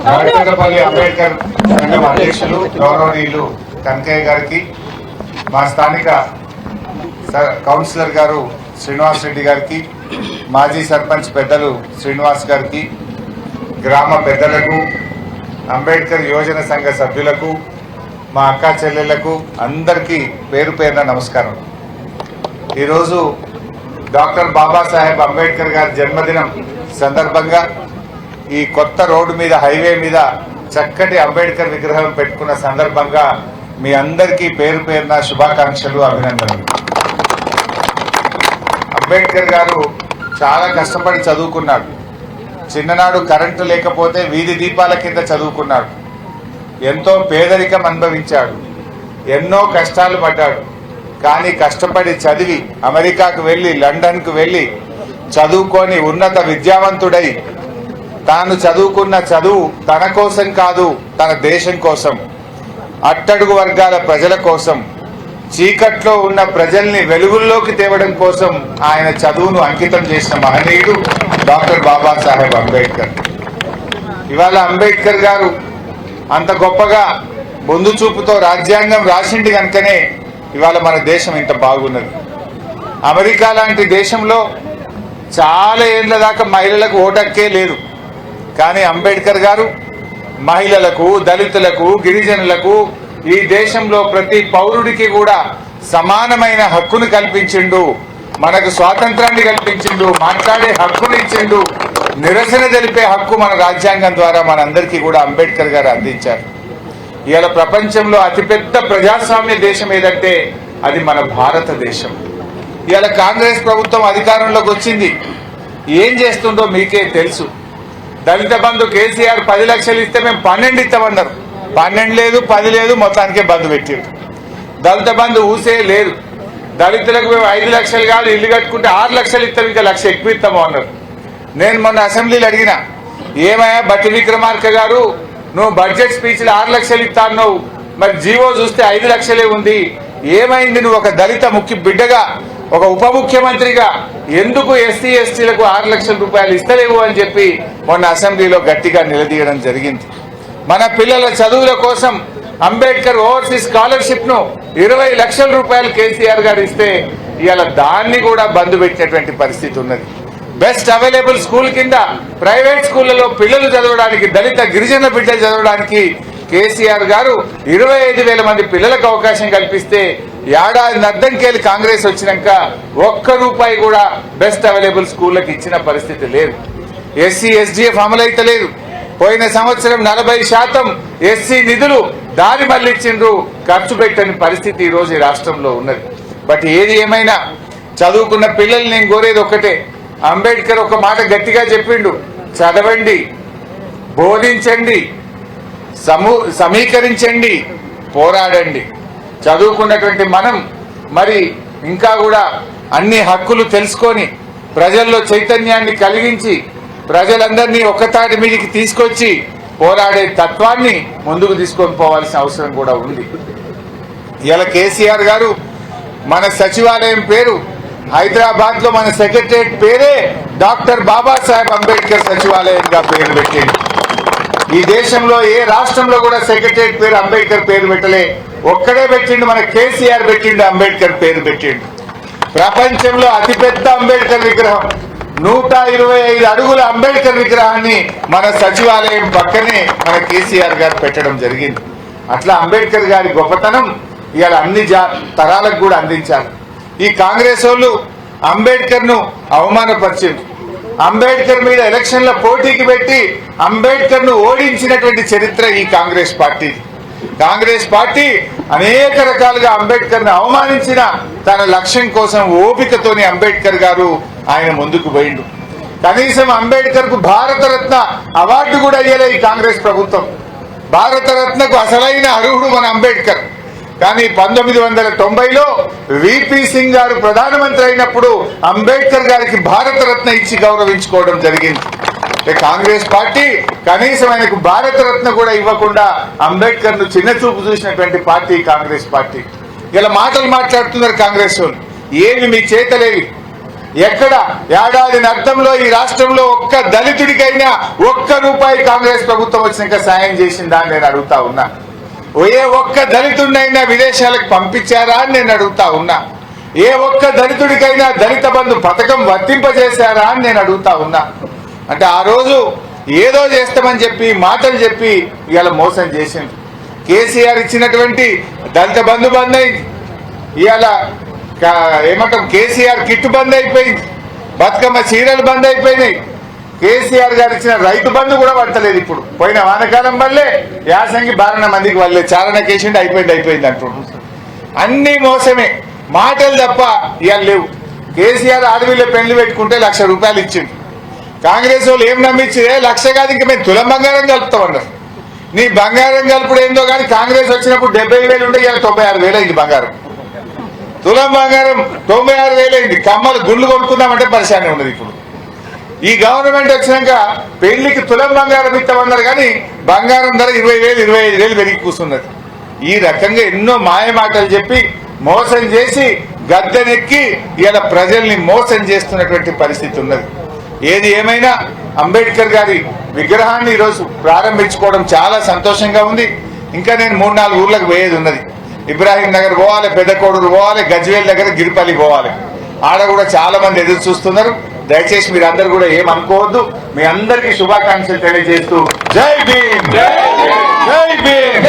గౌరవపల్లి అంబేద్కర్ సంఘం అధ్యక్షులు గౌరవనీయులు కనకయ్య గారికి, మా స్థానిక కౌన్సిలర్ గారు శ్రీనివాస్ రెడ్డి గారికి, మాజీ సర్పంచ్ పెద్దలు శ్రీనివాస్ గారికి, గ్రామ పెద్దలకు, అంబేద్కర్ యువజన సంఘ సభ్యులకు, మా అక్క చెల్లెళ్లకు అందరికీ పేరు పేరున నమస్కారం. ఈరోజు డాక్టర్ బాబాసాహెబ్ అంబేద్కర్ గారి జన్మదినం సందర్భంగా ఈ కొత్త రోడ్డు మీద, హైవే మీద చక్కటి అంబేద్కర్ విగ్రహం పెట్టుకున్న సందర్భంగా మీ అందరికీ పేరు పేరున శుభాకాంక్షలు, అభినందనలు. అంబేద్కర్ గారు చాలా కష్టపడి చదువుకున్నాడు. చిన్ననాడు కరెంటు లేకపోతే వీధి దీపాల కింద చదువుకున్నాడు. ఎంతో పేదరికం అనుభవించాడు. ఎన్నో కష్టాలు పడ్డాడు. కానీ కష్టపడి చదివి అమెరికాకు వెళ్లి, లండన్కు వెళ్లి చదువుకొని ఉన్నత విద్యావంతుడై తాను చదువుకున్న చదువు తన కోసం కాదు, తన దేశం కోసం, అట్టడుగు వర్గాల ప్రజల కోసం, చీకట్లో ఉన్న ప్రజల్ని వెలుగుల్లోకి తేవడం కోసం ఆయన చదువును అంకితం చేసిన మహనీయుడు డాక్టర్ బాబాసాహెబ్ అంబేద్కర్. ఇవాళ అంబేద్కర్ గారు అంత గొప్పగా ముందు చూపుతో రాజ్యాంగం రాసింది కనుకనే ఇవాళ మన దేశం ఇంత బాగున్నది. అమెరికా లాంటి దేశంలో చాలా ఏళ్ల దాకా మహిళలకు ఓటక్కే లేదు. కానీ అంబేద్కర్ గారు మహిళలకు, దళితులకు, గిరిజనులకు, ఈ దేశంలో ప్రతి పౌరుడికి కూడా సమానమైన హక్కును కల్పించిండు. మనకు స్వాతంత్రాన్ని కల్పించిండు, మాట్లాడే హక్కును ఇచ్చిండు, నిరసన తెలిపే హక్కు మన రాజ్యాంగం ద్వారా మనందరికీ కూడా అంబేద్కర్ గారు అందించారు. ఇవాళ ప్రపంచంలో అతిపెద్ద ప్రజాస్వామ్య దేశం ఏదంటే అది మన భారతదేశం. ఇవాళ కాంగ్రెస్ ప్రభుత్వం అధికారంలోకి వచ్చింది. ఏం చేస్తుందో మీకే తెలుసు. దళిత బంధు కేసీఆర్ 10 లక్షలు ఇస్తే మేము 12 ఇస్తామన్నారు. 12 లేదు, 10 లేదు, మొత్తానికే బంధు పెట్టారు. దళిత బంధు ఊసే లేదు. దళితులకు మేము 5 లక్షలు కాదు, ఇల్లు కట్టుకుంటే 6 లక్షలు ఇస్తాం, ఇంకా 1 లక్ష ఎక్కువ ఇస్తాము అన్నారు. నేను మొన్న అసెంబ్లీలో అడిగిన, ఏమయ్యా బట్టి విక్రమార్క గారు, నువ్వు బడ్జెట్ స్పీచ్లో 6 లక్షలు ఇస్తా అన్నావు, మరి జీవో చూస్తే 5 లక్షలే ఉంది, ఏమైంది? నువ్వు ఒక దళిత బిడ్డగా, ఒక ఉప ముఖ్యమంత్రిగా ఎందుకు ఎస్సీ ఎస్టీలకు 6 లక్షల రూపాయలు ఇస్తలేవు అని చెప్పి మొన్న అసెంబ్లీలో గట్టిగా నిలదీయడం జరిగింది. మన పిల్లల చదువుల కోసం అంబేద్కర్ ఓవర్సీస్ స్కాలర్షిప్ ను 20 లక్షల రూపాయలు కేసీఆర్ గారు ఇస్తే ఇవాళ దాన్ని కూడా బంద్ పెట్టినటువంటి పరిస్థితి ఉన్నది. బెస్ట్ అవైలబుల్ స్కూల్ కింద ప్రైవేట్ స్కూళ్లలో పిల్లలు చదవడానికి, దళిత గిరిజన బిడ్డలు చదవడానికి కేసీఆర్ గారు 25,000 మంది పిల్లలకు అవకాశం కల్పిస్తే ఏడాది అద్దంకేలి కాంగ్రెస్ వచ్చినాక ₹1 కూడా బెస్ట్ అవైలబుల్ స్కూళ్లకు ఇచ్చిన పరిస్థితి లేదు. ఎస్సీ ఎస్డిఎఫ్ అమలైతే లేదు. పోయిన సంవత్సరం 40% ఎస్సీ నిధులు దారి మళ్లిచ్చిండ్రు, ఖర్చు పెట్టని పరిస్థితి ఈ రోజు ఈ రాష్ట్రంలో ఉన్నది. బట్ ఏది ఏమైనా చదువుకున్న పిల్లల్ని నేను కోరేది ఒక్కటే. అంబేద్కర్ ఒక మాట గట్టిగా చెప్పిండు, చదవండి, బోధించండి, సమీకరించండి, పోరాడండి. చదువుకున్నటువంటి మనం మరి ఇంకా కూడా అన్ని హక్కులు తెలుసుకొని ప్రజల్లో చైతన్యాన్ని కలిగించి ప్రజలందరినీ ఒక్కతాటి మీదకి తీసుకొచ్చి పోరాడే తత్వాన్ని ముందుకు తీసుకొని పోవాల్సిన అవసరం కూడా ఉంది. ఇలా కేసీఆర్ గారు మన సచివాలయం పేరు, హైదరాబాద్ లో మన సెక్రటరియట్ పేరే డాక్టర్ బాబాసాహెబ్ అంబేద్కర్ సచివాలయంగా పేరు పెట్టింది. ఈ దేశంలో ఏ రాష్ట్రంలో కూడా సెక్రటరియట్ పేరు అంబేద్కర్ పేరు పెట్టలే. ఒక్కడే పెట్టిండు, మన కేసీఆర్ పెట్టిండు, అంబేద్కర్ పేరు పెట్టిండు. ప్రపంచంలో అతిపెద్ద అంబేద్కర్ విగ్రహం 125 అడుగుల అంబేద్కర్ విగ్రహాన్ని మన సచివాలయం పక్కనే మన కేసీఆర్ గారు పెట్టడం జరిగింది. అట్లా అంబేద్కర్ గారి గొప్పతనం ఇవాళ అన్ని తరాలకు కూడా అందించాలి. ఈ కాంగ్రెస్ వాళ్ళు అంబేద్కర్ ను అవమానపరిచింది. అంబేద్కర్ మీద ఎలక్షన్ల పోటీకి పెట్టి అంబేద్కర్ ను ఓడించినటువంటి చరిత్ర ఈ కాంగ్రెస్ పార్టీ. కాంగ్రెస్ పార్టీ అనేక రకాలుగా అంబేద్కర్ ను అవమానించిన తన లక్ష్యం కోసం ఓపికతోని అంబేద్కర్ గారు ఆయన ముందుకు పోయిండు. కనీసం అంబేద్కర్ కు భారతరత్న అవార్డు కూడా ఇయ్యలే ఈ కాంగ్రెస్ ప్రభుత్వం. భారతరత్నకు అసలైన అర్హుడు మన అంబేద్కర్. కానీ 1990లో విపి సింగ్ గారు ప్రధానమంత్రి అయినప్పుడు అంబేద్కర్ గారికి భారతరత్న ఇచ్చి గౌరవించుకోవడం జరిగింది. కాంగ్రెస్ పార్టీ కనీసం ఆయనకు భారతరత్న కూడా ఇవ్వకుండా అంబేద్కర్ ను చిన్న చూపు చూసినటువంటి పార్టీ కాంగ్రెస్ పార్టీ. ఇలా మాటలు మాట్లాడుతున్నారు కాంగ్రెస్ వాళ్ళు. ఏవి మీ చేతలేవి. ఎక్కడ ఏడాది అర్థంలో ఈ రాష్ట్రంలో ఒక్క దళితుడికైనా ఒక్క రూపాయి కాంగ్రెస్ ప్రభుత్వం వచ్చినాక సాయం చేసిందా అని నేను అడుగుతా ఉన్నా. ఏ ఒక్క దళితుడినైనా విదేశాలకు పంపించారా అని నేను అడుగుతా ఉన్నా. ఏ ఒక్క దళితుడికైనా దళిత బంధు పథకం వర్తింపజేశారా అని నేను అడుగుతా ఉన్నా. అంటే ఆ రోజు ఏదో చేస్తామని చెప్పి మాటలు చెప్పి ఇవాళ మోసం చేసింది. కేసీఆర్ ఇచ్చినటువంటి దళిత బంధు బంద్ అయింది. ఇవాళ ఏమంటాం కేసీఆర్ కిట్ బంద్ అయిపోయింది. బతుకమ్మ చీరలు బంద్ అయిపోయినాయి. కేసీఆర్ గారు ఇచ్చిన రైతు బంధు కూడా పడతలేదు. ఇప్పుడు పోయిన వానకాలం వల్లే యాసంగి 12 మందికి వల్లే చారణ కేసిండి అయిపోయింది అంటున్నారు. అన్ని మోసమే, మాటలు తప్ప ఇవాళ లేవు. కేసీఆర్ అడవిలో పెళ్లి పెట్టుకుంటే ₹1,00,000 ఇచ్చింది. కాంగ్రెస్ వాళ్ళు ఏం నమ్మించి 1,00,000 కాదు ఇంకా మేము తులం బంగారం కలుపుతామన్నారు. నీ బంగారం కలుపుడు ఏందో కానీ కాంగ్రెస్ వచ్చినప్పుడు 70,000 ఉంటే ఇవాళ 96,000 అయింది బంగారం. తులం బంగారం 96,000 అయింది. కమ్మలు గుళ్ళు కొనుక్కుందామంటే పరిశానే ఉన్నది. ఇప్పుడు ఈ గవర్నమెంట్ వచ్చినాక పెళ్లికి తులం బంగారం ఇస్తామన్నారు కానీ బంగారం ధర 20,000 25,000 పెరిగి కూర్చున్నది. ఈ రకంగా ఎన్నో మాయ మాటలు చెప్పి మోసం చేసి గద్దెనెక్కి ఇలా ప్రజల్ని మోసం చేస్తున్నటువంటి పరిస్థితి ఉన్నది. ఏది ఏమైనా అంబేద్కర్ గారి విగ్రహాన్ని ఈరోజు ప్రారంభించుకోవడం చాలా సంతోషంగా ఉంది. ఇంకా నేను 3-4 ఊర్లకు పోయేది ఉన్నది. ఇబ్రాహీం నగర్ పోవాలి, పెద్దకోడూరు పోవాలి, గజ్వేల్ దగ్గర గిరిపల్లి పోవాలి. ఆడ కూడా చాలా మంది ఎదురు చూస్తున్నారు. దయచేసి మీరు అందరు కూడా ఏమనుకోవద్దు. మీ అందరికీ శుభాకాంక్షలు తెలియజేస్తూ జై భీమ్, జై భీమ్.